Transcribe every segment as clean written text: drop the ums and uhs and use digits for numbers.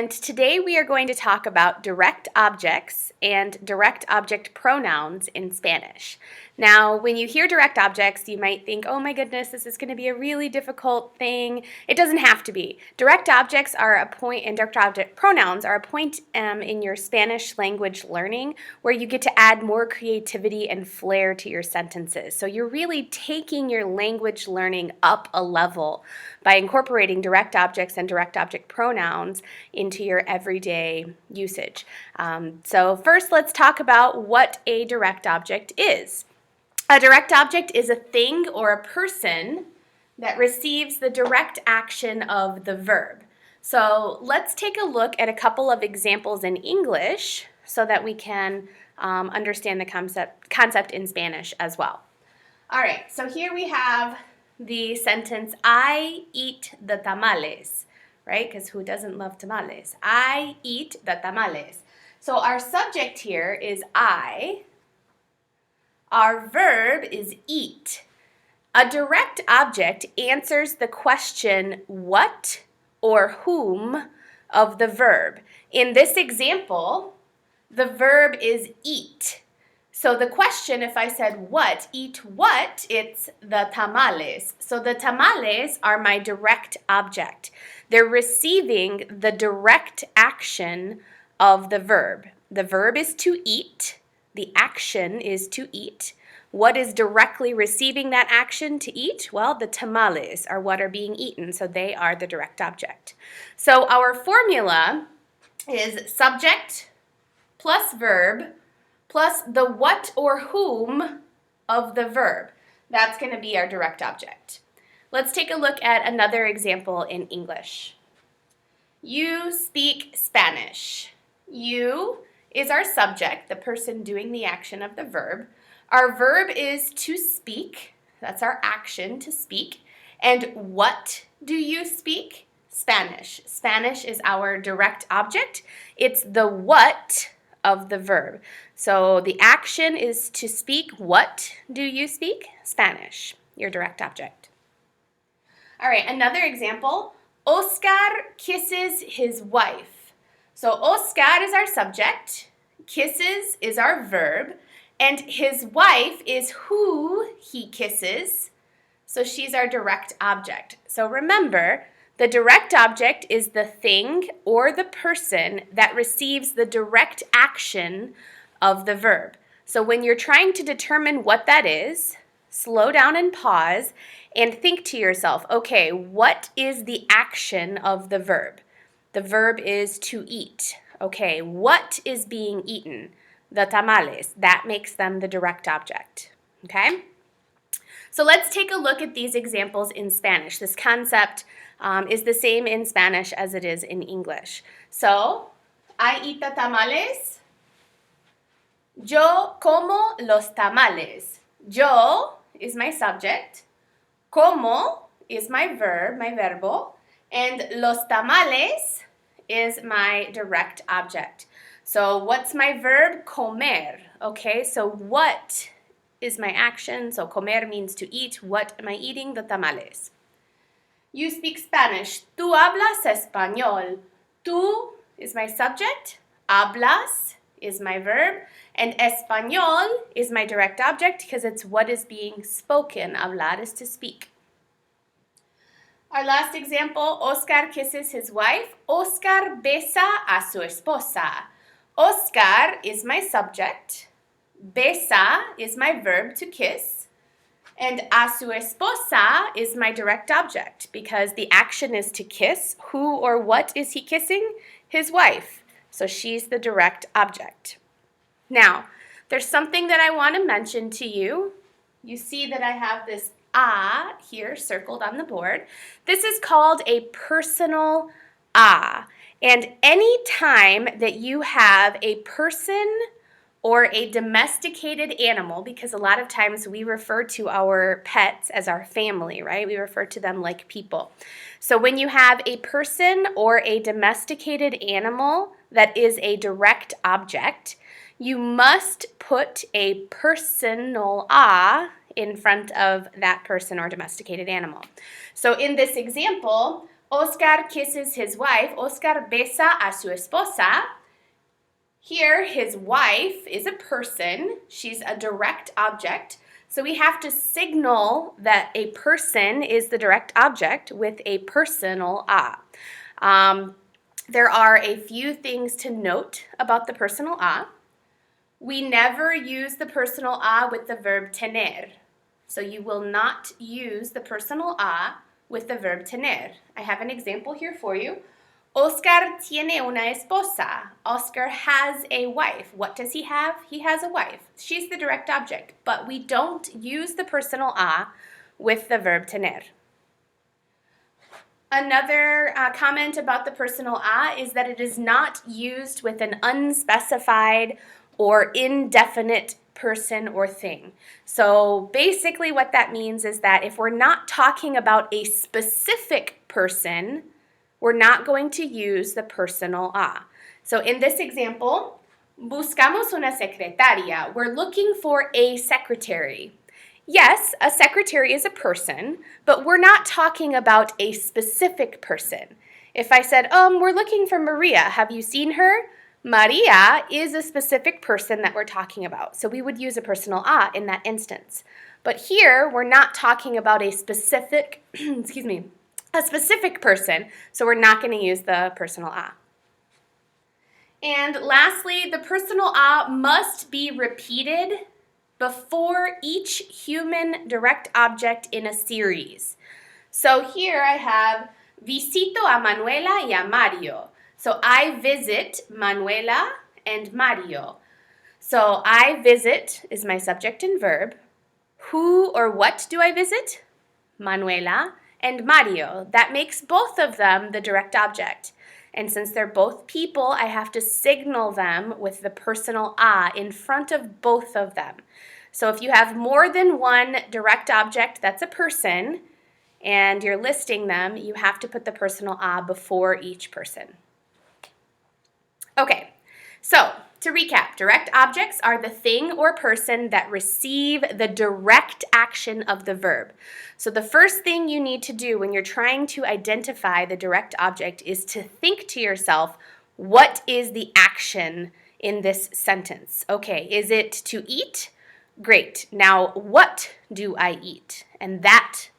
And today we are going to talk about direct objects and direct object pronouns in Spanish. Now, when you hear direct objects, you might think, oh my goodness, this is going to be a really difficult thing. It doesn't have to be. Direct objects are a point, and direct object pronouns are a point in your Spanish language learning where you get to add more creativity and flair to your sentences. So you're really taking your language learning up a level by incorporating direct objects and direct object pronouns into your everyday usage. So first, let's talk about what a direct object is. A direct object is a thing or a person that receives the direct action of the verb. So let's take a look at a couple of examples in English so that we can understand the concept in Spanish as well. All right, so here we have the sentence, I eat the tamales, right? Because who doesn't love tamales? I eat the tamales. So our subject here is I. Our verb is eat. A direct object answers the question what or whom of the verb. In this example, the verb is eat. So the question, if I said what, eat what, it's the tamales. So the tamales are my direct object. They're receiving the direct action of the verb. The verb is to eat. The action is to eat. What is directly receiving that action to eat? Well, the tamales are what are being eaten, so they are the direct object. So our formula is subject plus verb plus the what or whom of the verb. That's going to be our direct object. Let's take a look at another example in English. You speak Spanish. You is our subject, the person doing the action of the verb. Our verb is to speak. That's our action, to speak. And what do you speak? Spanish. Spanish is our direct object. It's the what of the verb. So the action is to speak. What do you speak? Spanish, your direct object. All right, another example. Oscar kisses his wife. So Oscar is our subject, kisses is our verb, and his wife is who he kisses. So she's our direct object. So remember, the direct object is the thing or the person that receives the direct action of the verb. So when you're trying to determine what that is, slow down and pause and think to yourself, okay, what is the action of the verb? The verb is to eat. Okay, what is being eaten? The tamales. That makes them the direct object. Okay? So let's take a look at these examples in Spanish. This concept is the same in Spanish as it is in English. So, I eat the tamales. Yo como los tamales. Yo is my subject. Como is my verb, my verbo. And los tamales is my direct object. So what's my verb? Comer. Okay, so what is my action? So comer means to eat. What am I eating? The tamales. You speak Spanish. Tú hablas español. Tú is my subject. Hablas is my verb. And español is my direct object because it's what is being spoken. Hablar is to speak. Our last example, Oscar kisses his wife. Oscar besa a su esposa. Oscar is my subject. Besa is my verb to kiss. And a su esposa is my direct object because the action is to kiss. Who or what is he kissing? His wife. So she's the direct object. Now, there's something that I want to mention to you. You see that I have this here circled on the board. This is called a personal and any time that you have a person or a domesticated animal, because a lot of times we refer to our pets as our family, right? We refer to them like people. So when you have a person or a domesticated animal that is a direct object, you must put a personal in front of that person or domesticated animal. So in this example, Oscar kisses his wife. Oscar besa a su esposa. Here, his wife is a person. She's a direct object. So we have to signal that a person is the direct object with a personal a. There are a few things to note about the personal a. We never use the personal a with the verb tener. So you will not use the personal a with the verb tener. I have an example here for you. Oscar tiene una esposa. Oscar has a wife. What does he have? He has a wife. She's the direct object, but we don't use the personal a with the verb tener. Another comment about the personal a is that it is not used with an unspecified or indefinite person or thing. So basically what that means is that if we're not talking about a specific person, we're not going to use the personal a. So in this example, buscamos una secretaria. We're looking for a secretary. Yes, a secretary is a person, but we're not talking about a specific person. If I said, we're looking for Maria, have you seen her? Maria is a specific person that we're talking about, so we would use a personal a in that instance. But here, we're not talking about a specific, a specific person, so we're not going to use the personal a. And lastly, the personal a must be repeated before each human direct object in a series. So here I have visito a Manuela y a Mario. So I visit Manuela and Mario. So I visit is my subject and verb. Who or what do I visit? Manuela and Mario. That makes both of them the direct object. And since they're both people, I have to signal them with the personal a in front of both of them. So if you have more than one direct object that's a person, and you're listing them, you have to put the personal a before each person. Okay, so to recap, direct objects are the thing or person that receive the direct action of the verb. So the first thing you need to do when you're trying to identify the direct object is to think to yourself, what is the action in this sentence? Okay, is it to eat? Great. Now, what do I eat? And that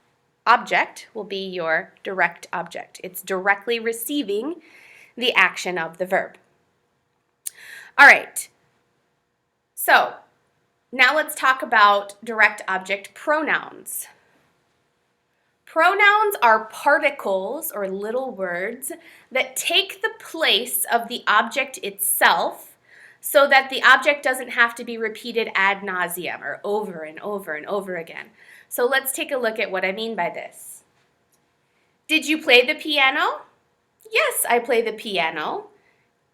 object will be your direct object. It's directly receiving the action of the verb. All right, so now let's talk about direct object pronouns. Pronouns are particles or little words that take the place of the object itself so that the object doesn't have to be repeated ad nauseum or over and over and over again. So let's take a look at what I mean by this. Did you play the piano? Yes, I play the piano.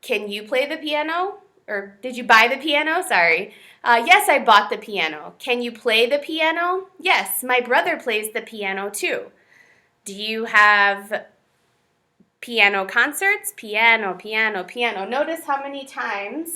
Can you play the piano? Or did you buy the piano? Sorry. Yes, I bought the piano. Can you play the piano? Yes, my brother plays the piano too. Do you have piano concerts? Piano, piano, piano. Notice how many times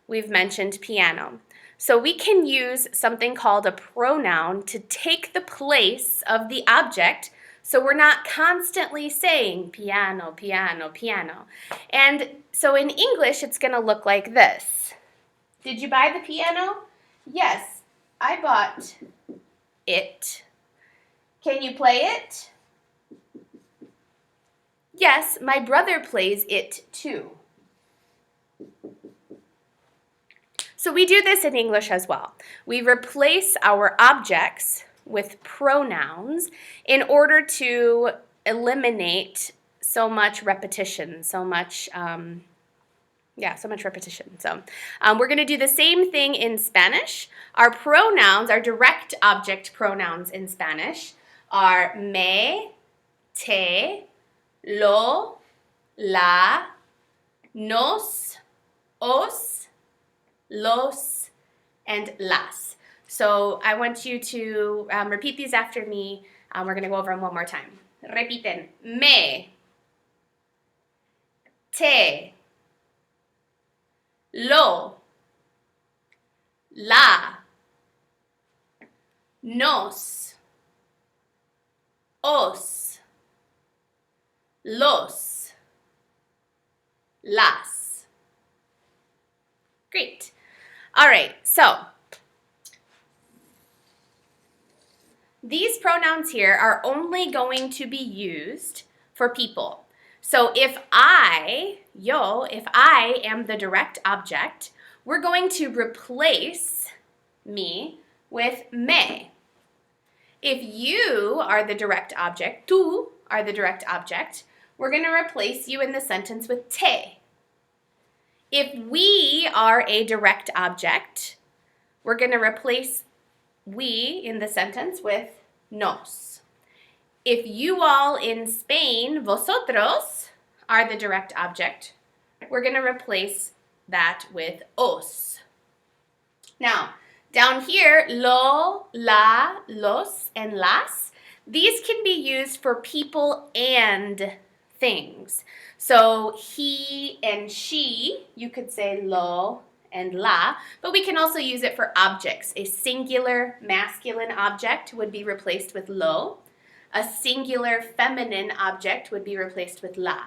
we've mentioned piano. So we can use something called a pronoun to take the place of the object, so we're not constantly saying piano, piano, piano. And so in English, it's going to look like this. Did you buy the piano? Yes, I bought it. Can you play it? Yes, my brother plays it too. So we do this in English as well. We replace our objects with pronouns in order to eliminate so much repetition, so much repetition. So we're going to do the same thing in Spanish. Our pronouns, our direct object pronouns in Spanish are me, te, lo, la, nos, os, los, and las. So I want you to repeat these after me. We're going to go over them one more time. Repiten. Me, te, lo, la, nos, os, los, las. Great. All right, so these pronouns here are only going to be used for people. So if I am the direct object, we're going to replace me with me. If you are the direct object, tú are the direct object, we're going to replace you in the sentence with te. If we are a direct object, we're going to replace we in the sentence with nos. If you all in Spain, vosotros, are the direct object, we're going to replace that with os. Now, down here, lo, la, los, and las, these can be used for people and things. So he and she, you could say lo and la, but we can also use it for objects. A singular masculine object would be replaced with lo. A singular feminine object would be replaced with la.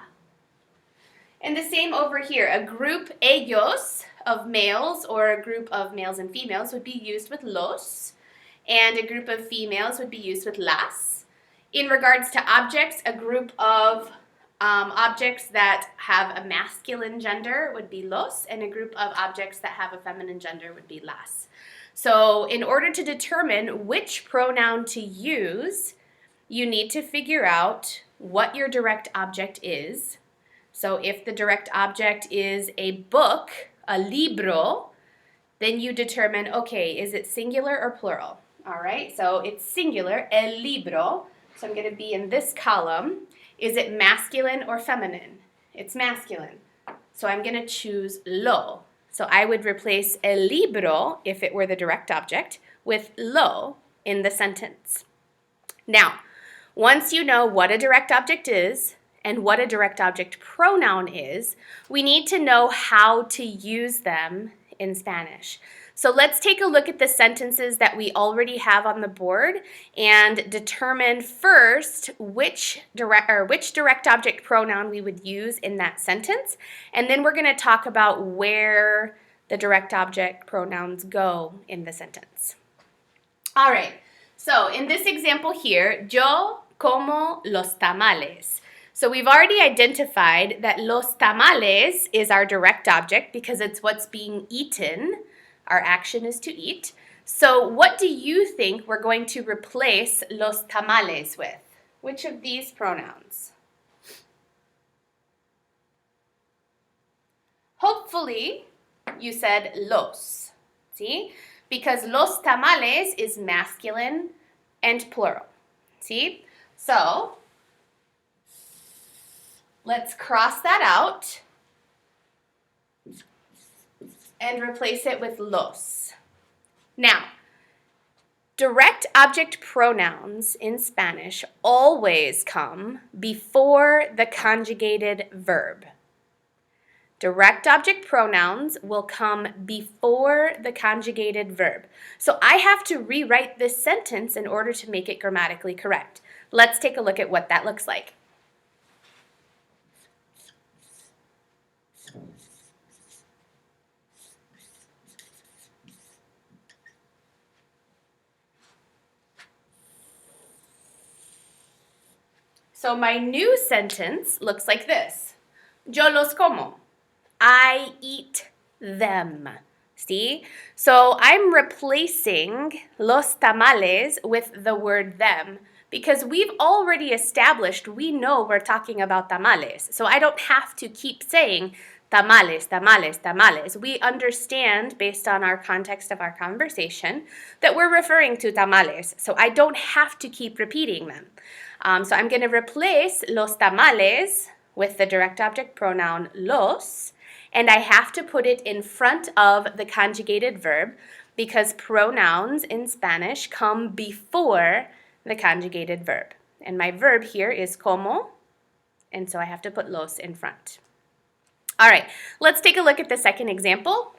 And the same over here. A group ellos of males or a group of males and females would be used with los, and a group of females would be used with las. In regards to objects, a group of objects that have a masculine gender would be los, and a group of objects that have a feminine gender would be las. So in order to determine which pronoun to use, you need to figure out what your direct object is. So if the direct object is a book, a libro, then you determine, okay, is it singular or plural? All right, so it's singular, el libro. So I'm going to be in this column. Is it masculine or feminine? It's masculine. So I'm going to choose lo. So I would replace el libro, if it were the direct object, with lo in the sentence. Now, once you know what a direct object is and what a direct object pronoun is, we need to know how to use them in Spanish. So let's take a look at the sentences that we already have on the board and determine first which direct object pronoun we would use in that sentence, and then we're going to talk about where the direct object pronouns go in the sentence. All right, so in this example here, yo como los tamales. So we've already identified that los tamales is our direct object because it's what's being eaten. Our action is to eat. So what do you think we're going to replace los tamales with? Which of these pronouns? Hopefully, you said los. See? Because los tamales is masculine and plural. See? So, let's cross that out and replace it with los. Now, direct object pronouns in Spanish always come before the conjugated verb. Direct object pronouns will come before the conjugated verb. So I have to rewrite this sentence in order to make it grammatically correct. Let's take a look at what that looks like. So my new sentence looks like this. Yo los como. I eat them. See? So I'm replacing los tamales with the word them because we've already established we know we're talking about tamales. So I don't have to keep saying tamales, tamales, tamales. We understand, based on our context of our conversation, that we're referring to tamales. So I don't have to keep repeating them. So I'm going to replace los tamales with the direct object pronoun los, and I have to put it in front of the conjugated verb because pronouns in Spanish come before the conjugated verb. And my verb here is como, and so I have to put los in front. All right, let's take a look at the second example.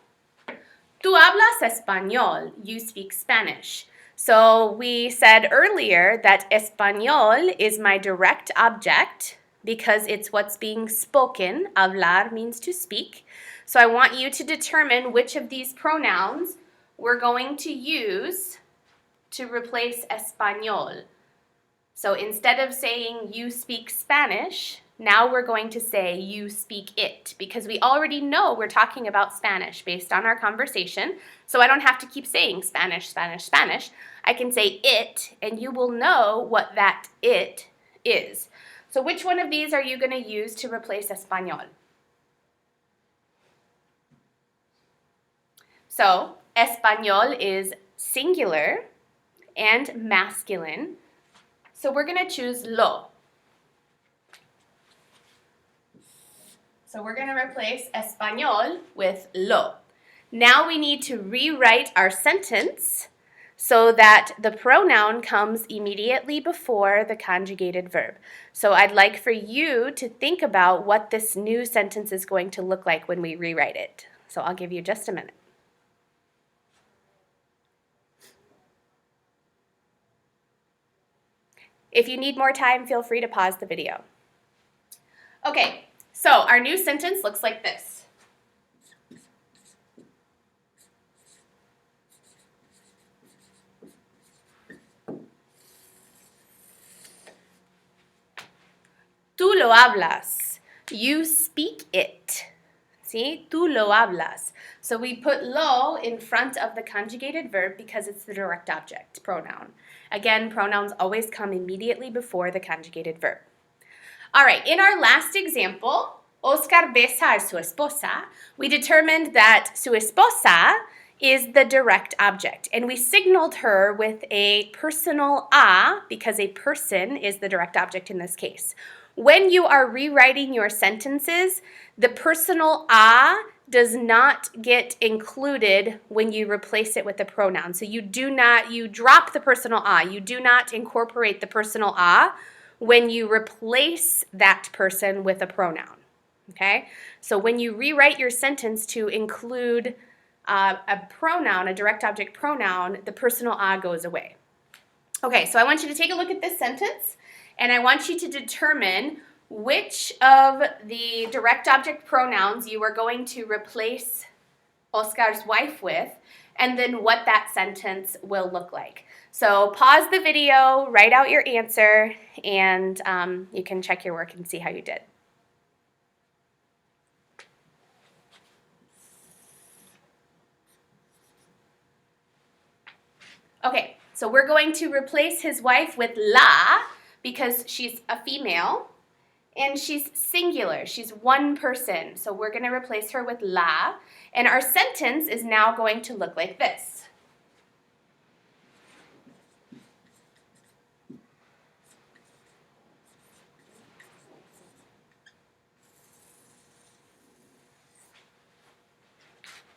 Tú hablas español. You speak Spanish. So we said earlier that español is my direct object because it's what's being spoken. Hablar means to speak. So I want you to determine which of these pronouns we're going to use to replace español. So instead of saying you speak Spanish, now we're going to say you speak it, because we already know we're talking about Spanish based on our conversation. So I don't have to keep saying Spanish, Spanish, Spanish. I can say it, and you will know what that it is. So which one of these are you going to use to replace español? So español is singular and masculine. So we're going to choose lo. So we're going to replace español with lo. Now we need to rewrite our sentence so that the pronoun comes immediately before the conjugated verb. So I'd like for you to think about what this new sentence is going to look like when we rewrite it. So I'll give you just a minute. If you need more time, feel free to pause the video. Okay, so our new sentence looks like this. Tú lo hablas. You speak it. See? Tú lo hablas. So we put lo in front of the conjugated verb because it's the direct object pronoun. Again, pronouns always come immediately before the conjugated verb. All right, in our last example, Oscar besa a su esposa, we determined that su esposa is the direct object, and we signaled her with a personal a because a person is the direct object in this case. When you are rewriting your sentences, the personal a does not get included when you replace it with a pronoun. So you drop the personal a. You do not incorporate the personal a when you replace that person with a pronoun. Okay? So when you rewrite your sentence to include a pronoun, a direct object pronoun, the personal a goes away. Okay, so I want you to take a look at this sentence, and I want you to determine which of the direct object pronouns you are going to replace Oscar's wife with, and then what that sentence will look like. So pause the video, write out your answer, and you can check your work and see how you did. Okay, so we're going to replace his wife with la because she's a female. And she's singular. She's one person. So we're going to replace her with la. And our sentence is now going to look like this.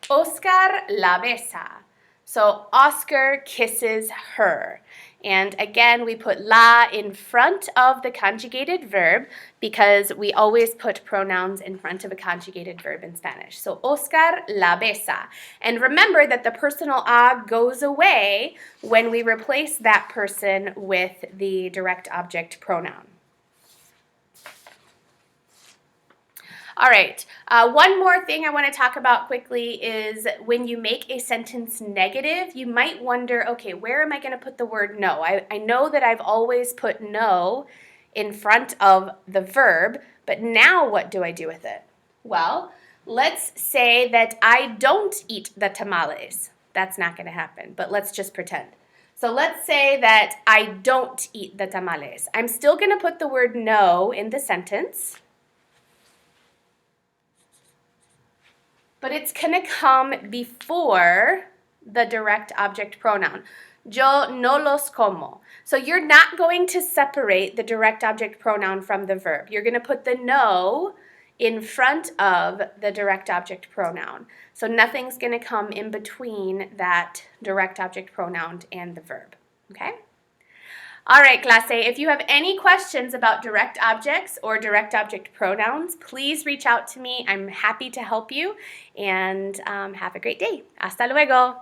Oscar la besa. So Oscar kisses her. And again, we put la in front of the conjugated verb because we always put pronouns in front of a conjugated verb in Spanish. So Oscar la besa. And remember that the personal a goes away when we replace that person with the direct object pronoun. All right, one more thing I want to talk about quickly is when you make a sentence negative, you might wonder, okay, where am I going to put the word no? I know that I've always put no in front of the verb, but now what do I do with it? Well, let's say that I don't eat the tamales. That's not going to happen, but let's just pretend. So let's say that I don't eat the tamales. I'm still going to put the word no in the sentence, but it's going to come before the direct object pronoun. Yo no los como. So you're not going to separate the direct object pronoun from the verb. You're going to put the no in front of the direct object pronoun. So nothing's going to come in between that direct object pronoun and the verb. Okay? All right, clase, if you have any questions about direct objects or direct object pronouns, please reach out to me. I'm happy to help you, and have a great day. Hasta luego.